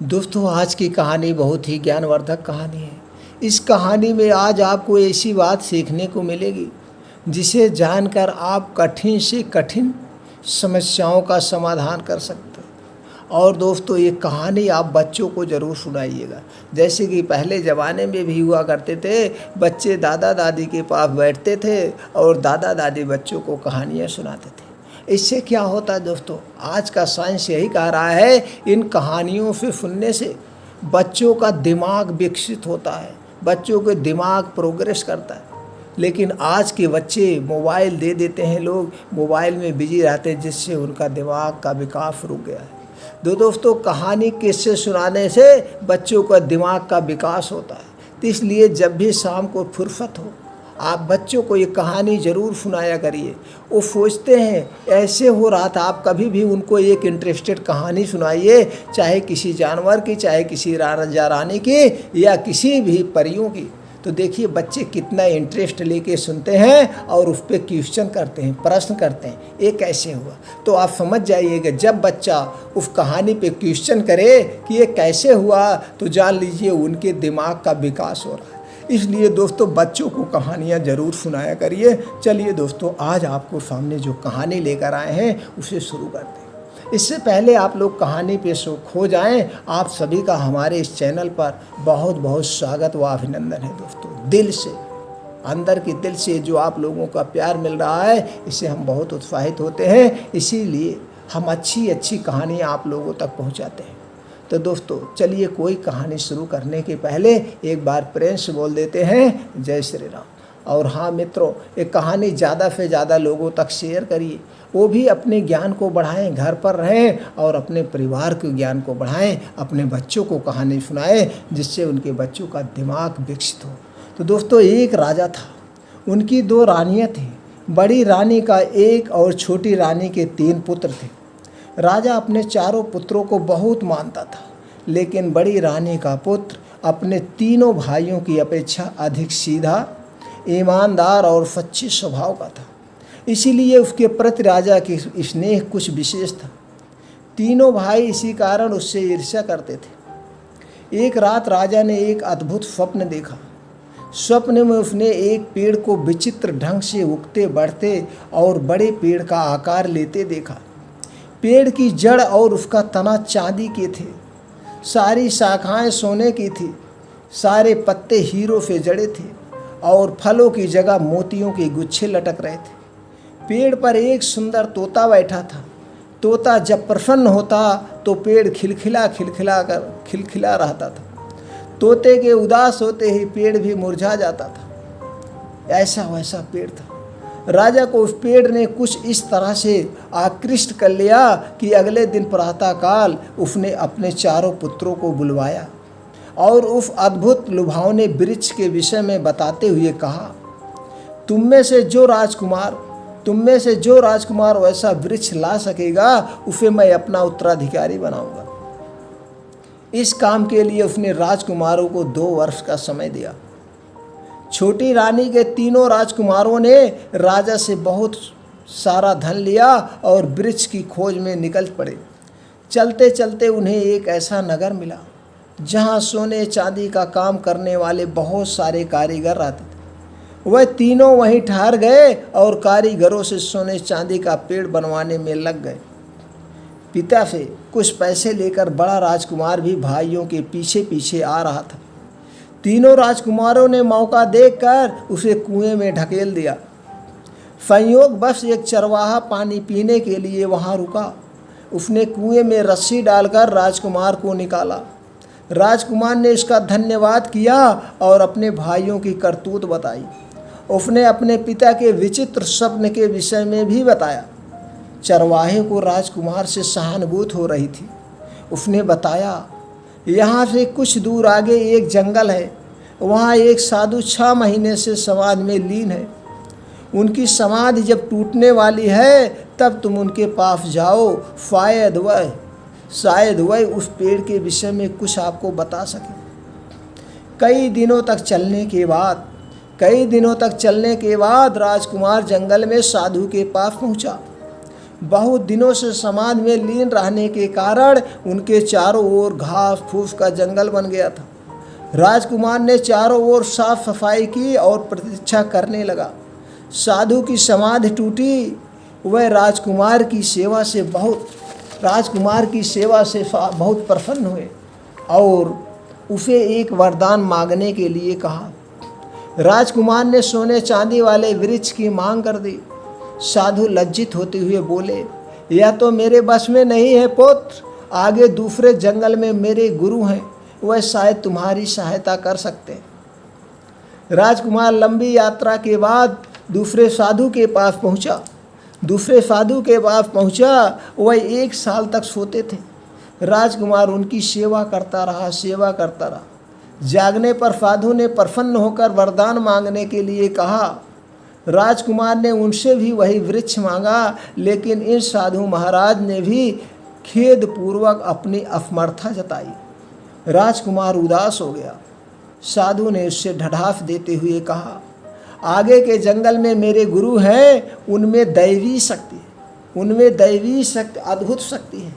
दोस्तों, आज की कहानी बहुत ही ज्ञानवर्धक कहानी है। इस कहानी में आज आपको ऐसी बात सीखने को मिलेगी जिसे जानकर आप कठिन से कठिन समस्याओं का समाधान कर सकते हैं। और दोस्तों, ये कहानी आप बच्चों को ज़रूर सुनाइएगा। जैसे कि पहले ज़माने में भी हुआ करते थे, बच्चे दादा दादी के पास बैठते थे और दादा दादी बच्चों को कहानियाँ सुनाते थे। इससे क्या होता है दोस्तों, आज का साइंस यही कह रहा है, इन कहानियों से सुनने से बच्चों का दिमाग विकसित होता है, बच्चों के दिमाग प्रोग्रेस करता है। लेकिन आज के बच्चे मोबाइल दे देते हैं, लोग मोबाइल में बिजी रहते हैं, जिससे उनका दिमाग का विकास रुक गया है। दोस्तों, कहानी किस्से सुनाने से बच्चों का दिमाग का विकास होता है। तो इसलिए जब भी शाम को फुर्सत हो, आप बच्चों को ये कहानी ज़रूर सुनाया करिए। वो सोचते हैं ऐसे हो रहा था, आप कभी भी उनको एक इंटरेस्टेड कहानी सुनाइए, चाहे किसी जानवर की, चाहे किसी राजा रानी की, या किसी भी परियों की। तो देखिए बच्चे कितना इंटरेस्ट लेके सुनते हैं और उस पर क्वेश्चन करते हैं, प्रश्न करते हैं, ये कैसे हुआ। तो आप समझ जाइएगा, जब बच्चा उस कहानी पे क्वेश्चन करे कि ये कैसे हुआ, तो जान लीजिए उनके दिमाग का विकास हो रहा है। इसलिए दोस्तों, बच्चों को कहानियाँ ज़रूर सुनाया करिए। चलिए दोस्तों, आज आपको सामने जो कहानी लेकर आए हैं उसे शुरू करते हैं। इससे पहले आप लोग कहानी पे खो जाएं, आप सभी का हमारे इस चैनल पर बहुत बहुत स्वागत व अभिनंदन है दोस्तों। दिल से, अंदर के दिल से जो आप लोगों का प्यार मिल रहा है, इससे हम बहुत उत्साहित होते हैं। इसीलिए हम अच्छी अच्छी कहानियाँ आप लोगों तक पहुँचाते हैं। तो दोस्तों, चलिए कोई कहानी शुरू करने के पहले एक बार प्रेम से बोल देते हैं, जय श्री राम। और हाँ मित्रों, एक कहानी ज़्यादा से ज़्यादा लोगों तक शेयर करिए। वो भी अपने ज्ञान को बढ़ाएं, घर पर रहें और अपने परिवार के ज्ञान को बढ़ाएं, अपने बच्चों को कहानी सुनाएं, जिससे उनके बच्चों का दिमाग विकसित हो। तो दोस्तों, एक राजा था, उनकी 2 रानियाँ थीं। बड़ी रानी का 1 और छोटी रानी के 3 पुत्र थे। राजा अपने चारों पुत्रों को बहुत मानता था, लेकिन बड़ी रानी का पुत्र अपने तीनों भाइयों की अपेक्षा अधिक सीधा, ईमानदार और सच्चे स्वभाव का था। इसीलिए उसके प्रति राजा की स्नेह कुछ विशेष था। तीनों भाई इसी कारण उससे ईर्ष्या करते थे। एक रात राजा ने एक अद्भुत स्वप्न देखा। स्वप्न में उसने एक पेड़ को विचित्र ढंग से उगते बढ़ते और बड़े पेड़ का आकार लेते देखा। पेड़ की जड़ और उसका तना चांदी के थे, सारी शाखाएं सोने की थी, सारे पत्ते हीरों से जड़े थे और फलों की जगह मोतियों के गुच्छे लटक रहे थे। पेड़ पर एक सुंदर तोता बैठा था। तोता जब प्रसन्न होता तो पेड़ खिलखिला रहता था। तोते के उदास होते ही पेड़ भी मुरझा जाता था। ऐसा वैसा पेड़ था। राजा को उस पेड़ ने कुछ इस तरह से आकृष्ट कर लिया कि अगले दिन प्रातःकाल उसने अपने चारों पुत्रों को बुलवाया और उस अद्भुत लुभावने वृक्ष के विषय में बताते हुए कहा, तुम में से जो राजकुमार वैसा वृक्ष ला सकेगा, उसे मैं अपना उत्तराधिकारी बनाऊंगा। इस काम के लिए उसने राजकुमारों को 2 वर्ष का समय दिया। छोटी रानी के तीनों राजकुमारों ने राजा से बहुत सारा धन लिया और वृक्ष की खोज में निकल पड़े। चलते चलते उन्हें एक ऐसा नगर मिला जहां सोने चांदी का काम करने वाले बहुत सारे कारीगर रहते थे। वह तीनों वहीं ठहर गए और कारीगरों से सोने चांदी का पेड़ बनवाने में लग गए। पिता से कुछ पैसे लेकर बड़ा राजकुमार भी भाइयों के पीछे पीछे आ रहा था। तीनों राजकुमारों ने मौका देखकर उसे कुएं में ढकेल दिया। संयोग बस एक चरवाहा पानी पीने के लिए वहां रुका। उसने कुएं में रस्सी डालकर राजकुमार को निकाला। राजकुमार ने इसका धन्यवाद किया और अपने भाइयों की करतूत बताई। उसने अपने पिता के विचित्र स्वप्न के विषय में भी बताया। चरवाहे को राजकुमार से सहानुभूति हो रही थी। उसने बताया, यहाँ से कुछ दूर आगे एक जंगल है, वहाँ एक साधु 6 महीने से समाधि में लीन है। उनकी समाधि जब टूटने वाली है तब तुम उनके पास जाओ, शायद वह उस पेड़ के विषय में कुछ आपको बता सके। कई दिनों तक चलने के बाद राजकुमार जंगल में साधु के पास पहुँचा। बहुत दिनों से समाज में लीन रहने के कारण उनके चारों ओर घास फूस का जंगल बन गया था। राजकुमार ने चारों ओर साफ सफाई की और प्रतीक्षा करने लगा। साधु की समाधि टूटी। वह राजकुमार की सेवा से बहुत प्रसन्न हुए और उसे एक वरदान मांगने के लिए कहा। राजकुमार ने सोने चांदी वाले वृक्ष की मांग कर दी। साधु लज्जित होते हुए बोले, यह तो मेरे बस में नहीं है पुत्र। आगे दूसरे जंगल में मेरे गुरु हैं, वह शायद तुम्हारी सहायता कर सकते हैं। राजकुमार लंबी यात्रा के बाद दूसरे साधु के पास पहुंचा। वह 1 साल तक सोते थे। राजकुमार उनकी सेवा करता रहा। जागने पर साधु ने प्रसन्न होकर वरदान मांगने के लिए कहा। राजकुमार ने उनसे भी वही वृक्ष मांगा, लेकिन इन साधु महाराज ने भी खेदपूर्वक अपनी असमर्थता जताई। राजकुमार उदास हो गया। साधु ने उससे ढाढ़स देते हुए कहा, आगे के जंगल में मेरे गुरु हैं, उनमें दैवी शक्ति अद्भुत शक्ति है।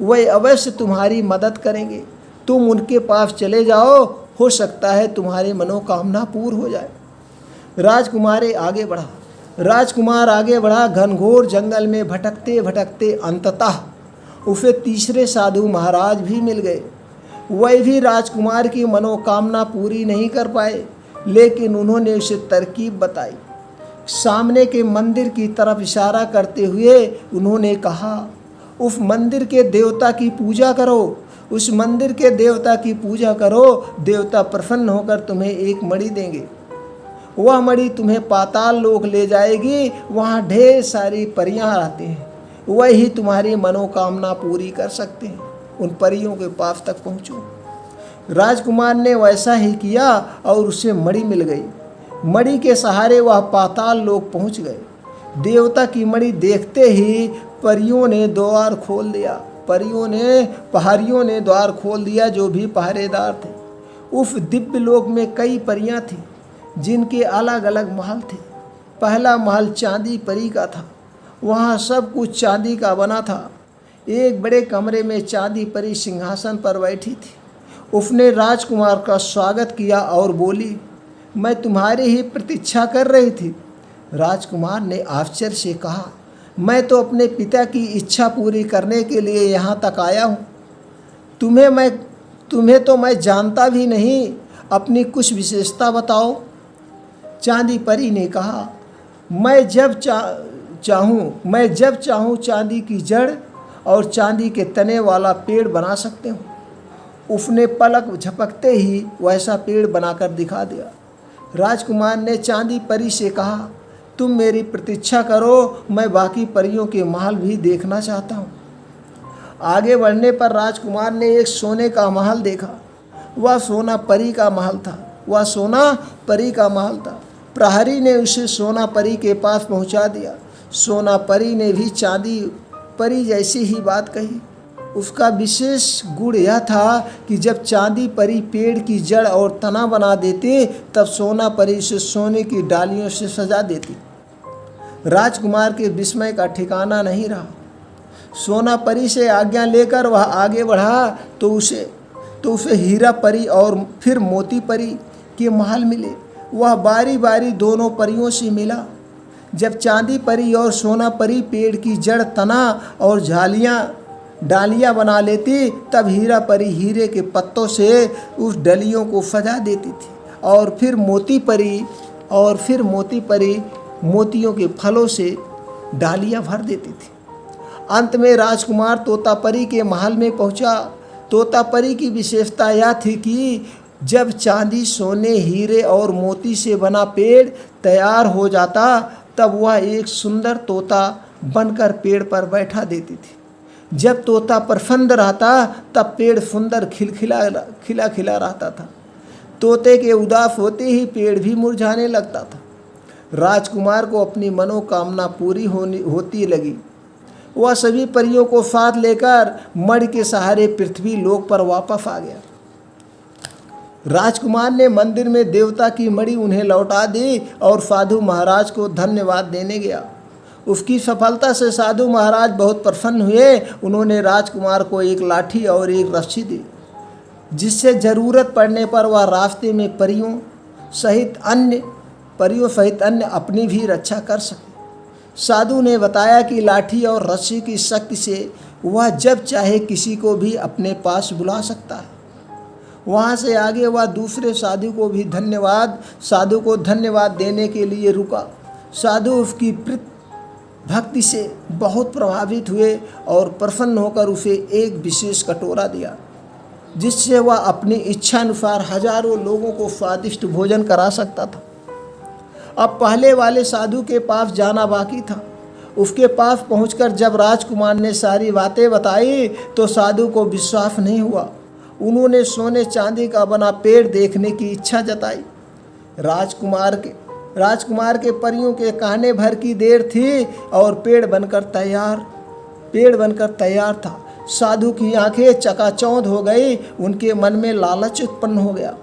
वह अवश्य तुम्हारी मदद करेंगे। तुम उनके पास चले जाओ, हो सकता है तुम्हारी मनोकामना पूर्ण हो जाए। राजकुमार आगे बढ़ा। घनघोर जंगल में भटकते भटकते अंततः उसे तीसरे साधु महाराज भी मिल गए। वह भी राजकुमार की मनोकामना पूरी नहीं कर पाए, लेकिन उन्होंने उसे तरकीब बताई। सामने के मंदिर की तरफ इशारा करते हुए उन्होंने कहा, उस मंदिर के देवता की पूजा करो। देवता प्रसन्न होकर तुम्हें एक मणि देंगे। वह मणि तुम्हें पाताल लोक ले जाएगी। वहाँ ढेर सारी परियां रहती हैं, वही तुम्हारी मनोकामना पूरी कर सकते हैं। उन परियों के पास तक पहुँचो। राजकुमार ने वैसा ही किया और उसे मणि मिल गई। मणि के सहारे वह पाताल लोक पहुँच गए। देवता की मणि देखते ही पहाड़ियों ने द्वार खोल दिया जो भी पहरेदार थे। उस दिव्य लोक में कई परियां थीं, जिनके अलग अलग महल थे। पहला महल चांदी परी का था। वहाँ सब कुछ चांदी का बना था। एक बड़े कमरे में चांदी परी सिंहासन पर बैठी थी। उसने राजकुमार का स्वागत किया और बोली, मैं तुम्हारी ही प्रतीक्षा कर रही थी। राजकुमार ने आश्चर्य से कहा, मैं तो अपने पिता की इच्छा पूरी करने के लिए यहाँ तक आया हूँ। तुम्हें तो मैं जानता भी नहीं। अपनी कुछ विशेषता बताओ। चांदी परी ने कहा, मैं जब चाहूँ चांदी की जड़ और चांदी के तने वाला पेड़ बना सकते हूँ। उसने पलक झपकते ही वैसा पेड़ बनाकर दिखा दिया। राजकुमार ने चांदी परी से कहा, तुम मेरी प्रतीक्षा करो, मैं बाकी परियों के महल भी देखना चाहता हूँ। आगे बढ़ने पर राजकुमार ने एक सोने का महल देखा। वह सोना परी का महल था। प्रहरी ने उसे सोना परी के पास पहुँचा दिया। सोना परी ने भी चांदी परी जैसी ही बात कही। उसका विशेष गुण यह था कि जब चांदी परी पेड़ की जड़ और तना बना देती, तब सोना परी उसे सोने की डालियों से सजा देती। राजकुमार के विस्मय का ठिकाना नहीं रहा। सोना परी से आज्ञा लेकर वह आगे बढ़ा तो उसे हीरा परी और फिर मोती परी के महल मिले। वह बारी बारी दोनों परियों से मिला। जब चांदी परी और सोना परी पेड़ की जड़, तना और डालियाँ बना लेती, तब हीरा परी हीरे के पत्तों से उस डलियों को सजा देती थी और फिर मोती परी मोतियों के फलों से डालियाँ भर देती थी। अंत में राजकुमार तोतापरी के महल में पहुंचा। तोतापरी की विशेषता यह थी कि जब चांदी, सोने, हीरे और मोती से बना पेड़ तैयार हो जाता, तब वह एक सुंदर तोता बनकर पेड़ पर बैठा देती थी। जब तोता प्रसन्न रहता, तब पेड़ सुंदर खिला रहता था। तोते के उदास होते ही पेड़ भी मुरझाने लगता था। राजकुमार को अपनी मनोकामना पूरी होती लगी। वह सभी परियों को साथ लेकर मणि के सहारे पृथ्वी लोक पर वापस आ गया। राजकुमार ने मंदिर में देवता की मणि उन्हें लौटा दी और साधु महाराज को धन्यवाद देने गया। उसकी सफलता से साधु महाराज बहुत प्रसन्न हुए। उन्होंने राजकुमार को एक लाठी और एक रस्सी दी, जिससे ज़रूरत पड़ने पर वह रास्ते में परियों सहित अन्य अपनी भी रक्षा कर सके। साधु ने बताया कि लाठी और रस्सी की शक्ति से वह जब चाहे किसी को भी अपने पास बुला सकता है। वहाँ से आगे वह दूसरे साधु को धन्यवाद देने के लिए रुका। साधु उसकी भक्ति से बहुत प्रभावित हुए और प्रसन्न होकर उसे एक विशेष कटोरा दिया, जिससे वह अपनी इच्छानुसार हजारों लोगों को स्वादिष्ट भोजन करा सकता था। अब पहले वाले साधु के पास जाना बाकी था। उसके पास पहुंचकर जब राजकुमार ने सारी बातें बताई तो साधु को विश्वास नहीं हुआ। उन्होंने सोने चांदी का बना पेड़ देखने की इच्छा जताई। राजकुमार के परियों के कहने भर की देर थी और पेड़ बनकर तैयार था। साधु की आंखें चकाचौंध हो गई। उनके मन में लालच उत्पन्न हो गया।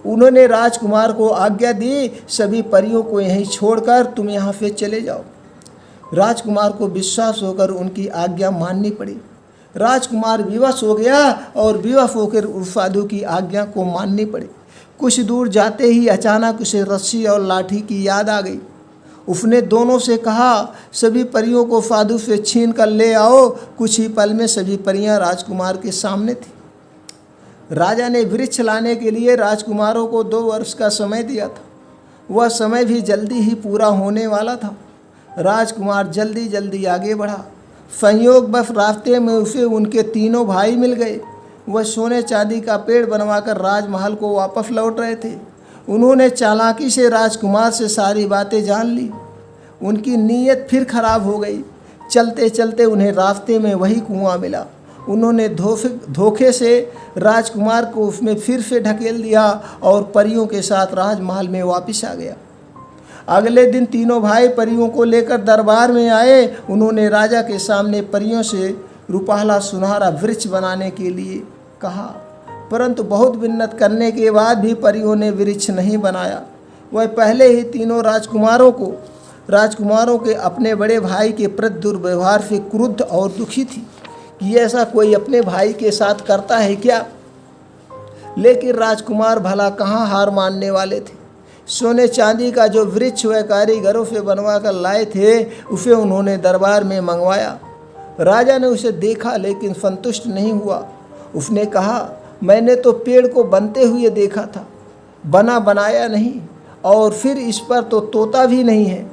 उन्होंने राजकुमार को आज्ञा दी, सभी परियों को यहीं छोड़कर तुम यहाँ से चले जाओ। राजकुमार को विश्वास होकर उनकी आज्ञा माननी पड़ी। राजकुमार विवश हो गया और विवश होकर उस साधु की आज्ञा को माननी पड़ी। कुछ दूर जाते ही अचानक उसे रस्सी और लाठी की याद आ गई। उसने दोनों से कहा, सभी परियों को साधु से छीन कर ले आओ। कुछ ही पल में सभी परियां राजकुमार के सामने थी। राजा ने वृक्ष लाने के लिए राजकुमारों को 2 वर्ष का समय दिया था। वह समय भी जल्दी ही पूरा होने वाला था। राजकुमार जल्दी आगे बढ़ा। संयोगवश रास्ते में उसे उनके 3 भाई मिल गए। वह सोने चांदी का पेड़ बनवाकर राजमहल को वापस लौट रहे थे। उन्होंने चालाकी से राजकुमार से सारी बातें जान ली। उनकी नीयत फिर खराब हो गई। चलते चलते उन्हें रास्ते में वही कुआं मिला। उन्होंने धोखे से राजकुमार को उसमें फिर से ढकेल दिया और परियों के साथ राजमहल में वापस आ गया। अगले दिन 3 भाई परियों को लेकर दरबार में आए। उन्होंने राजा के सामने परियों से रुपाला सुनहरा वृक्ष बनाने के लिए कहा, परंतु बहुत विन्नत करने के बाद भी परियों ने वृक्ष नहीं बनाया। वह पहले ही 3 राजकुमारों के अपने बड़े भाई के प्रति दुर्व्यवहार से क्रुद्ध और दुखी थी कि ऐसा कोई अपने भाई के साथ करता है क्या। लेकिन राजकुमार भला कहाँ हार मानने वाले थे। सोने चांदी का जो वृक्ष वह कारीगरों से बनवा कर लाए थे, उसे उन्होंने दरबार में मंगवाया। राजा ने उसे देखा लेकिन संतुष्ट नहीं हुआ। उसने कहा, मैंने तो पेड़ को बनते हुए देखा था, बनाया नहीं, और फिर इस पर तो तोता भी नहीं है।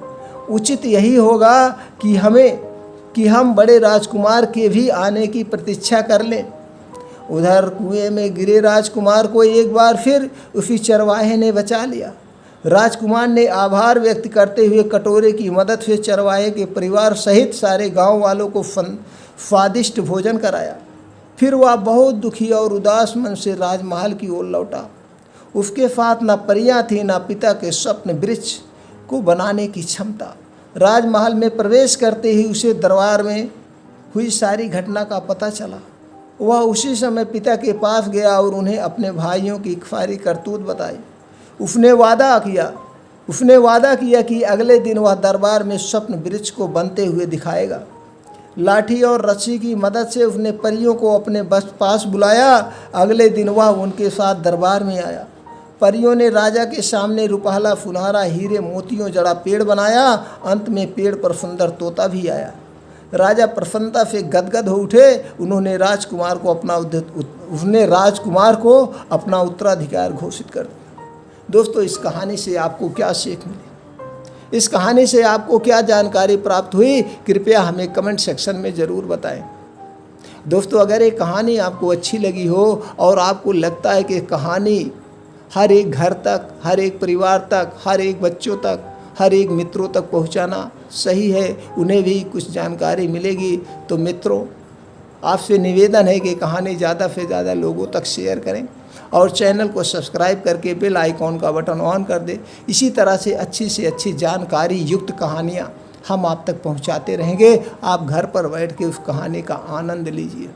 उचित यही होगा कि हम बड़े राजकुमार के भी आने की प्रतीक्षा कर लें। उधर कुएं में गिरे राजकुमार को एक बार फिर उसी चरवाहे ने बचा लिया। राजकुमार ने आभार व्यक्त करते हुए कटोरे की मदद से चरवाहे के परिवार सहित सारे गांव वालों को स्वादिष्ट भोजन कराया। फिर वह बहुत दुखी और उदास मन से राजमहल की ओर लौटा। उसके साथ न परियां थी न पिता के स्वप्न वृक्ष को बनाने की क्षमता। राजमहल में प्रवेश करते ही उसे दरबार में हुई सारी घटना का पता चला। वह उसी समय पिता के पास गया और उन्हें अपने भाइयों की सारी करतूत बताई। उसने वादा किया कि अगले दिन वह दरबार में स्वप्न वृक्ष को बनते हुए दिखाएगा। लाठी और रस्सी की मदद से उसने परियों को अपने पास बुलाया। अगले दिन वह उनके साथ दरबार में आया। परियों ने राजा के सामने रुपाला सुनहरा हीरे मोतियों जड़ा पेड़ बनाया। अंत में पेड़ पर सुंदर तोता भी आया। राजा प्रसन्नता से गदगद हो उठे। उन्होंने राजकुमार को अपना उत्तराधिकार घोषित कर दिया। दोस्तों, इस कहानी से आपको क्या सीख मिली, इस कहानी से आपको क्या जानकारी प्राप्त हुई, कृपया हमें कमेंट सेक्शन में ज़रूर बताएं। दोस्तों, अगर ये कहानी आपको अच्छी लगी हो और आपको लगता है कि कहानी हर एक घर तक, हर एक परिवार तक, हर एक बच्चों तक, हर एक मित्रों तक पहुंचाना सही है, उन्हें भी कुछ जानकारी मिलेगी, तो मित्रों आपसे निवेदन है कि कहानी ज़्यादा से ज़्यादा लोगों तक शेयर करें और चैनल को सब्सक्राइब करके बेल आइकॉन का बटन ऑन कर दें। इसी तरह से अच्छी जानकारी युक्त कहानियाँ हम आप तक पहुंचाते रहेंगे। आप घर पर बैठ के उस कहानी का आनंद लीजिए।